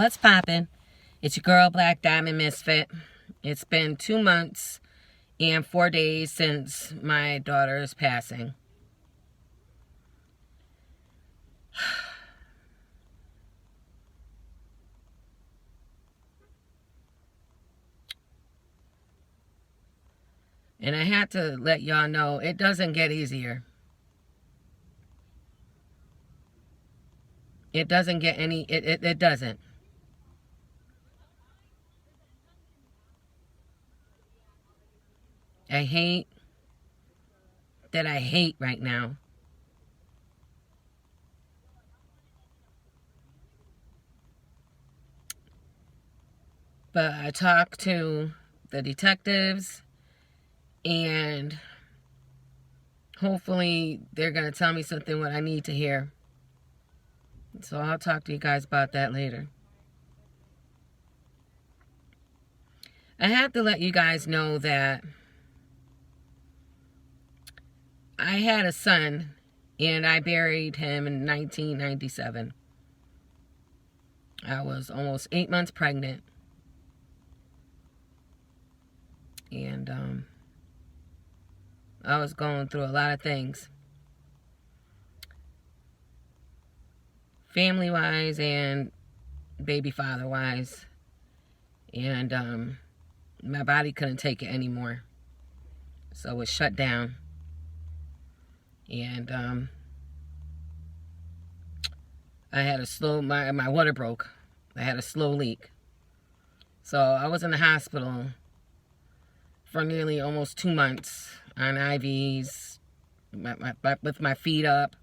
What's poppin'? It's your girl, Black Diamond Misfit. It's been 2 months and 4 days since my daughter's passing. And I had to let y'all know it doesn't get easier. It doesn't get any, it doesn't. I hate that I hate right now. But I talked to the detectives and hopefully they're going to tell me something what I need to hear. So I'll talk to you guys about that later. I have to let you guys know that I had a son and I buried him in 1997. I was almost 8 months pregnant. And I was going through a lot of things. Family-wise and baby father-wise. And my body couldn't take it anymore. So it shut down. And I had a slow, my water broke. I had a slow leak. So I was in the hospital for nearly almost 2 months on IVs, with my feet up,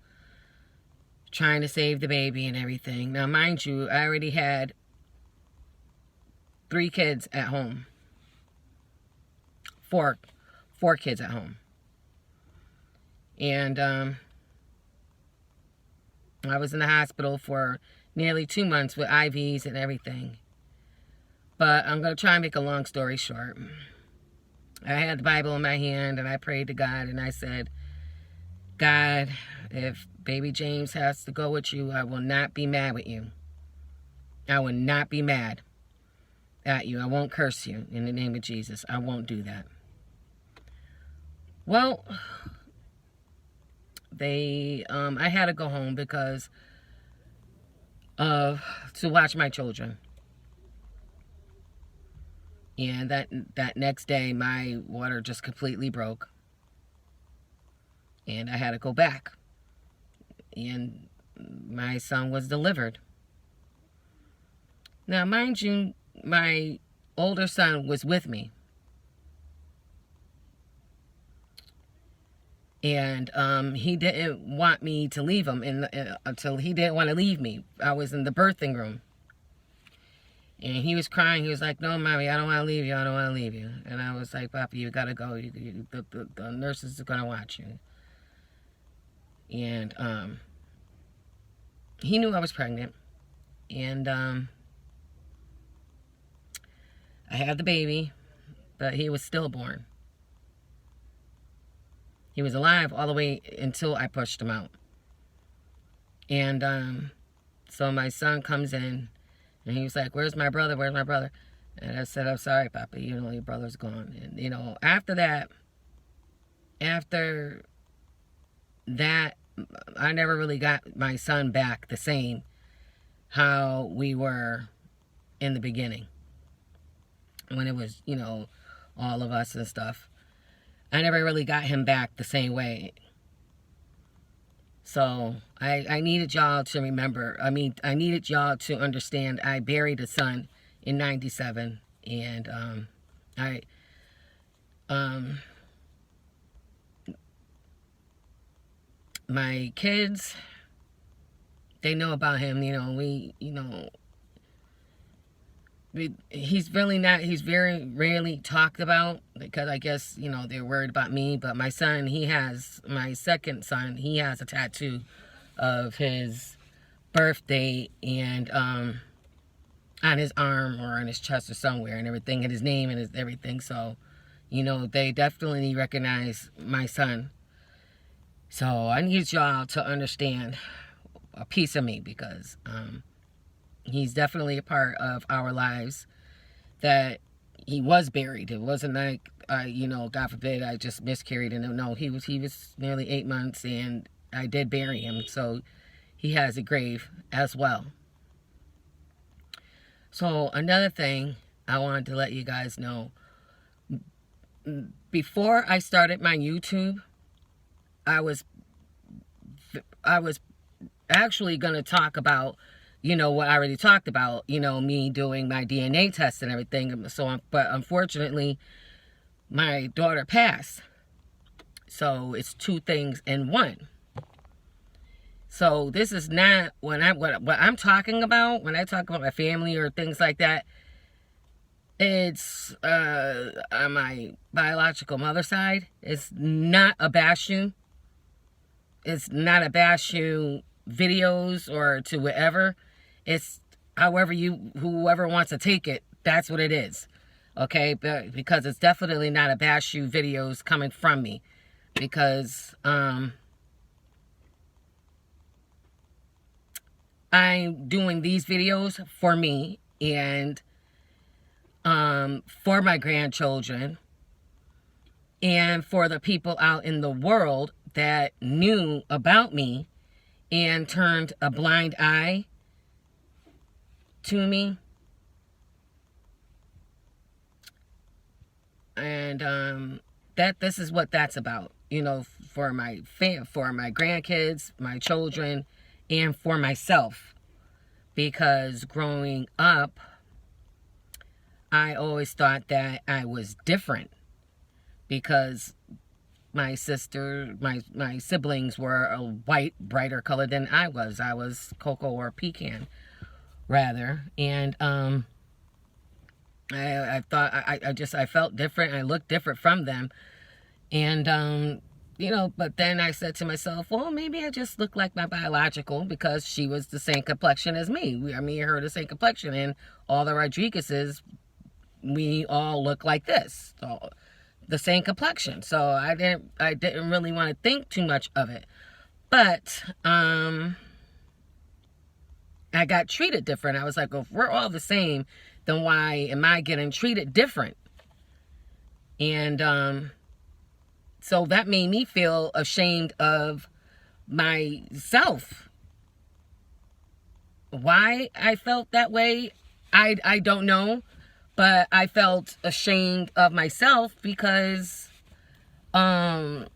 trying to save the baby and everything. Now, mind you, I already had 3 kids at home. Four kids at home. And I was in the hospital for nearly 2 months with IVs and everything. But I'm going to try and make a long story short. I had the Bible in my hand and I prayed to God and I said, God, if baby James has to go with you, I will not be mad with you. I will not be mad at you. I won't curse you in the name of Jesus. I won't do that. Well, I had to go home because to watch my children. And that next day, my water just completely broke. And I had to go back. And my son was delivered. Now, mind you, my older son was with me. And he didn't want me to leave him until he didn't want to leave me. I was in the birthing room. And he was crying. He was like, no, Mommy, I don't want to leave you. I don't want to leave you. And I was like, Papa, you got to go. The nurses are going to watch you. And he knew I was pregnant. And I had the baby, but he was stillborn. He was alive all the way until I pushed him out. And so my son comes in. And he was like, where's my brother? Where's my brother? And I said, I'm sorry, Papa. You know, your brother's gone. And, after that, I never really got my son back the same how we were in the beginning. When it was, all of us and stuff. I never really got him back the same way. So I needed y'all to remember. I needed y'all to understand I buried a son in 97. And my kids, they know about him. He's very rarely talked about because I guess, they're worried about me. But my second son, he has a tattoo of his birthday and on his arm or on his chest or somewhere and everything, and his name and everything. So, they definitely recognize my son. So I need y'all to understand a piece of me because He's definitely a part of our lives, that he was buried. It wasn't like, God forbid, I just miscarried. And no, he was nearly 8 months, and I did bury him. So he has a grave as well. So another thing I wanted to let you guys know, before I started my YouTube, I was actually going to talk about, what I already talked about, me doing my DNA test and everything. But unfortunately, my daughter passed. So it's two things in one. So this is not what I'm talking about when I talk about my family or things like that. It's on my biological mother's side. It's not a bash you. It's not a bash you videos or to whatever. It's whoever wants to take it, that's what it is. Okay? Because it's definitely not a bash you videos coming from me. Because I'm doing these videos for me and for my grandchildren and for the people out in the world that knew about me and turned a blind eye to me. And this is what that's about, for my grandkids, my children, and for myself. Because growing up, I always thought that I was different, because my siblings were a white, brighter color than I was. I was cocoa or pecan, rather. And I thought I felt different. I looked different from them. And but then I said to myself, well, maybe I just look like my biological, because she was the same complexion as me. Me and her the same complexion, and all the Rodriguezes, we all look like this. So the same complexion. So I didn't really want to think too much of it. But I got treated different. I was like, well, if we're all the same, then why am I getting treated different? And so that made me feel ashamed of myself. Why I felt that way, I don't know. But I felt ashamed of myself because I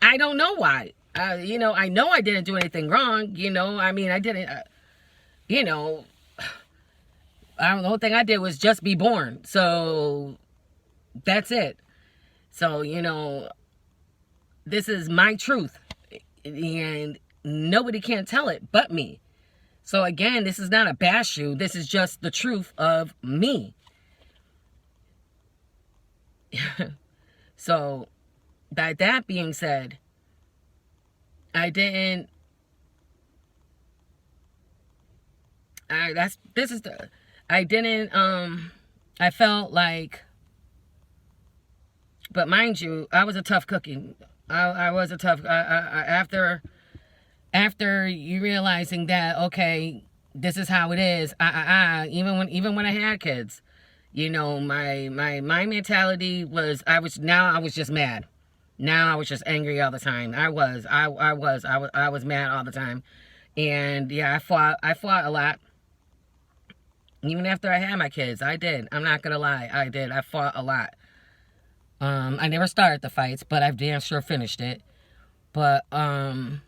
don't know why. I know I didn't do anything wrong. I didn't, the only thing I did was just be born. So that's it. So, this is my truth, and nobody can tell it but me. So again, this is not a bash you. This is just the truth of me. So, by that being said, I felt like, but mind you, I was a tough cookie. I was a tough, after you realizing that, okay, this is how it is, even when I had kids, my mentality was, I was just mad. Now I was just angry all the time. I was mad all the time. And yeah, I fought a lot. Even after I had my kids, I did. I'm not gonna lie, I did. I fought a lot. I never started the fights, but I've damn sure finished it. But I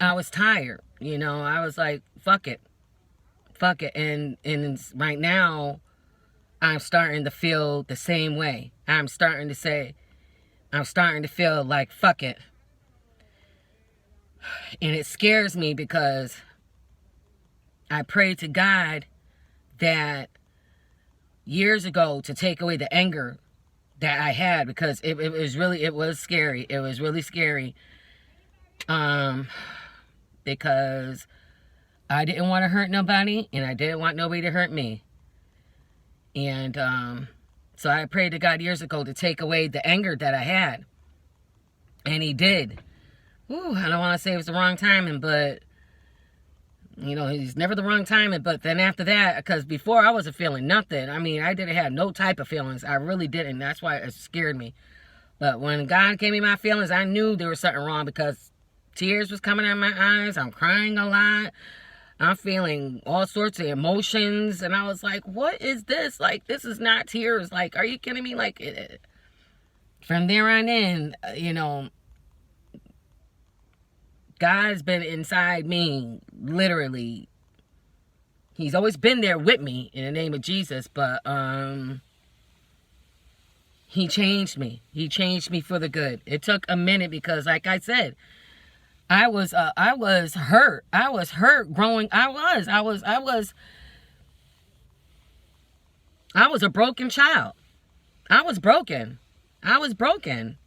was tired, I was like, fuck it. And right now, I'm starting to feel the same way. I'm starting to feel like, fuck it. And it scares me because I prayed to God that years ago to take away the anger that I had, because it was scary. It was really scary. Because I didn't want to hurt nobody, and I didn't want nobody to hurt me. And so I prayed to God years ago to take away the anger that I had. And he did. Ooh, I don't want to say it was the wrong timing, but You know, he's never the wrong timing. But then after that, because before I wasn't feeling nothing. I mean, I didn't have no type of feelings. I really didn't. That's why it scared me. But when God gave me my feelings, I knew there was something wrong because tears was coming out of my eyes. I'm crying a lot. I'm feeling all sorts of emotions. And I was like, what is this? Like, this is not tears. Like, are you kidding me? Like, from there on in, you know, God's been inside me, literally. He's always been there with me in the name of Jesus, but he changed me. He changed me for the good. It took a minute because, like I said, I was hurt. I was hurt growing. I was a broken child. I was broken. I was broken.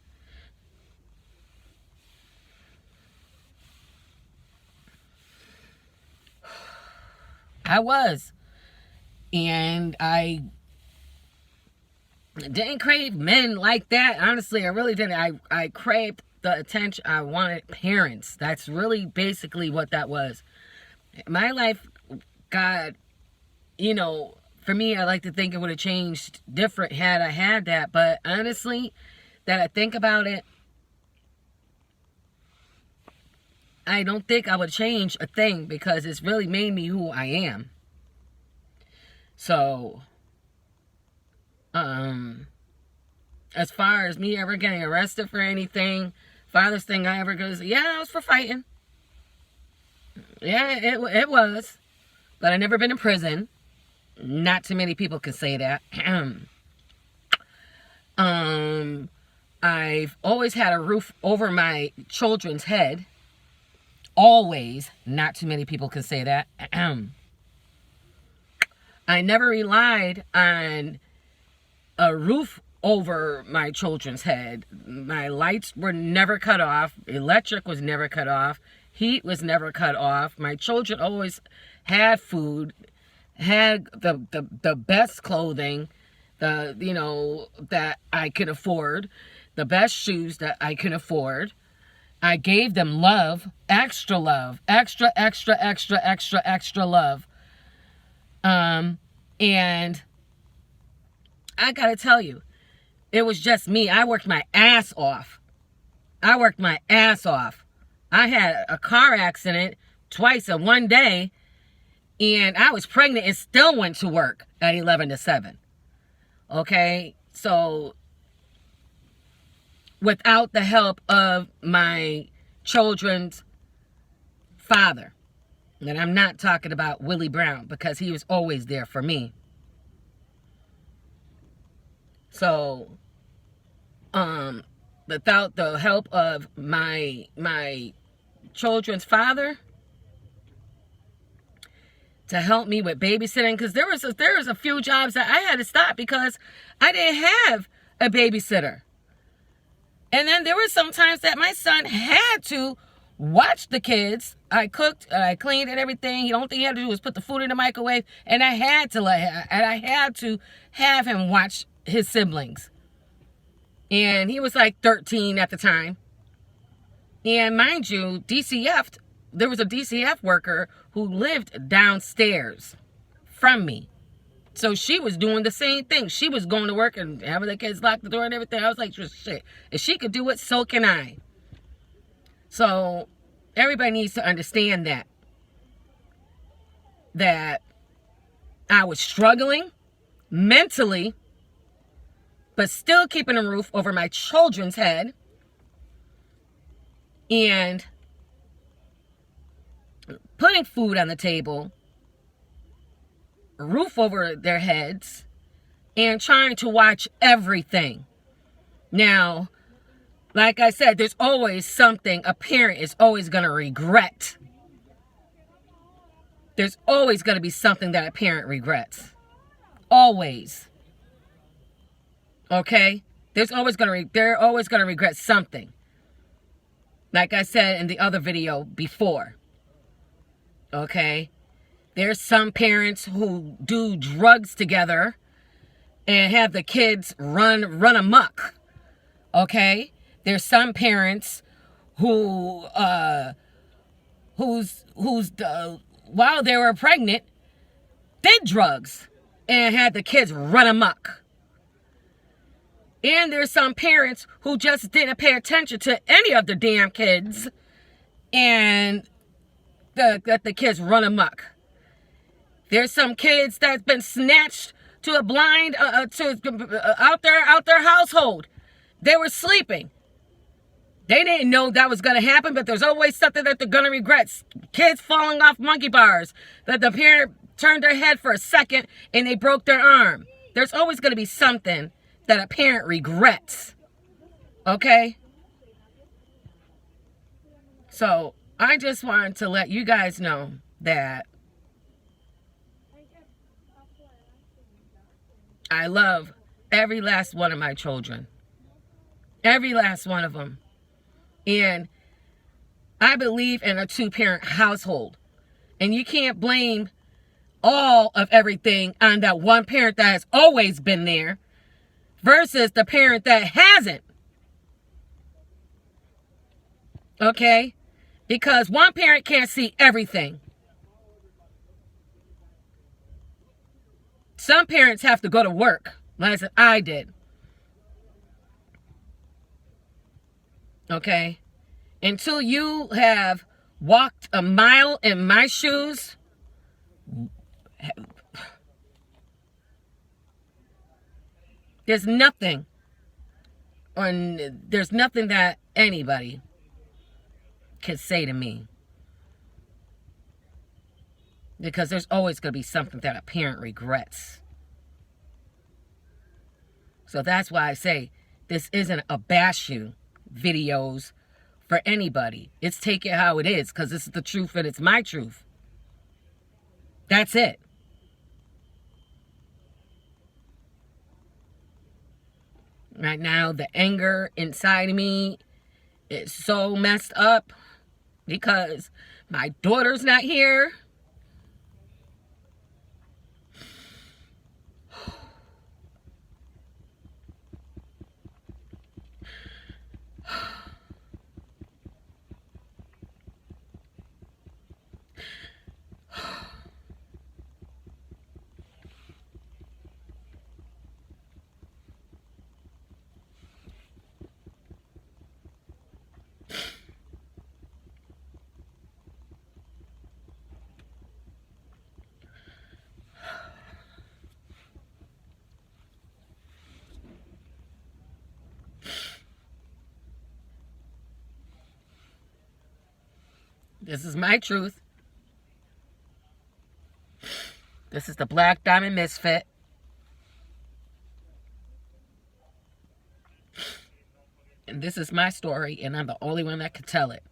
I was. And I didn't crave men like that. Honestly, I really didn't. I craved the attention. I wanted parents. That's really basically what that was. My life, God, you know, for me, I like to think it would have changed different had I had that. But honestly, that I think about it, I don't think I would change a thing because it's really made me who I am. So, as far as me ever getting arrested for anything, farthest thing I ever goes, yeah, it was for fighting. Yeah, it was. But I never been in prison. Not too many people can say that. I've always had a roof over my children's head. Always. Not too many people can say that. I never relied on a roof over my children's head. My lights were never cut off. Electric was never cut off. Heat was never cut off. My children always had food, had the best clothing, that I could afford, the best shoes that I could afford. I gave them love, extra love, extra love. And I gotta tell you, it was just me. I worked my ass off. I had a car accident twice in one day, and I was pregnant and still went to work at 11 to 7. Okay? So, without the help of my children's father, and I'm not talking about Willie Brown because he was always there for me. So, without the help of my children's father to help me with babysitting, because there was a few jobs that I had to stop because I didn't have a babysitter. And then there were some times that my son had to watch the kids. I cooked, I cleaned and everything. The only thing he had to do was put the food in the microwave, and I had to have him watch his siblings. And he was like 13 at the time. And mind you, there was a DCF worker who lived downstairs from me. So she was doing the same thing. She was going to work and having the kids lock the door and everything. I was like, shit, if she could do it, so can I. So everybody needs to understand that I was struggling mentally, but still keeping a roof over my children's head and putting food on the table, a roof over their heads, and trying to watch everything. Now, like I said, there's always something a parent is always going to regret. There's always going to be something that a parent regrets. Always. Okay? They're always going to regret something. Like I said in the other video before. Okay? There's some parents who do drugs together and have the kids run amok. Okay? There's some parents whose while they were pregnant, did drugs and had the kids run amok. And there's some parents who just didn't pay attention to any of the damn kids and let the kids run amok. There's some kids that's been snatched to a blind out their household. They were sleeping. They didn't know that was going to happen, but there's always something that they're going to regret. Kids falling off monkey bars, that the parent turned their head for a second and they broke their arm. There's always going to be something that a parent regrets. Okay? So, I just wanted to let you guys know that I love every last one of my children. Every last one of them. And I believe in a two-parent household. And you can't blame all of everything on that one parent that has always been there versus the parent that hasn't. Okay? Because one parent can't see everything. Some parents have to go to work, like I did. Okay? Until you have walked a mile in my shoes, there's nothing that anybody can say to me. Because there's always going to be something that a parent regrets. So that's why I say this isn't a bash you videos for anybody. It's take it how it is, because this is the truth and it's my truth. That's it. Right now, the anger inside of me is so messed up because my daughter's not here. This is my truth. This is the Black Diamond Misfit. And this is my story, and I'm the only one that can tell it.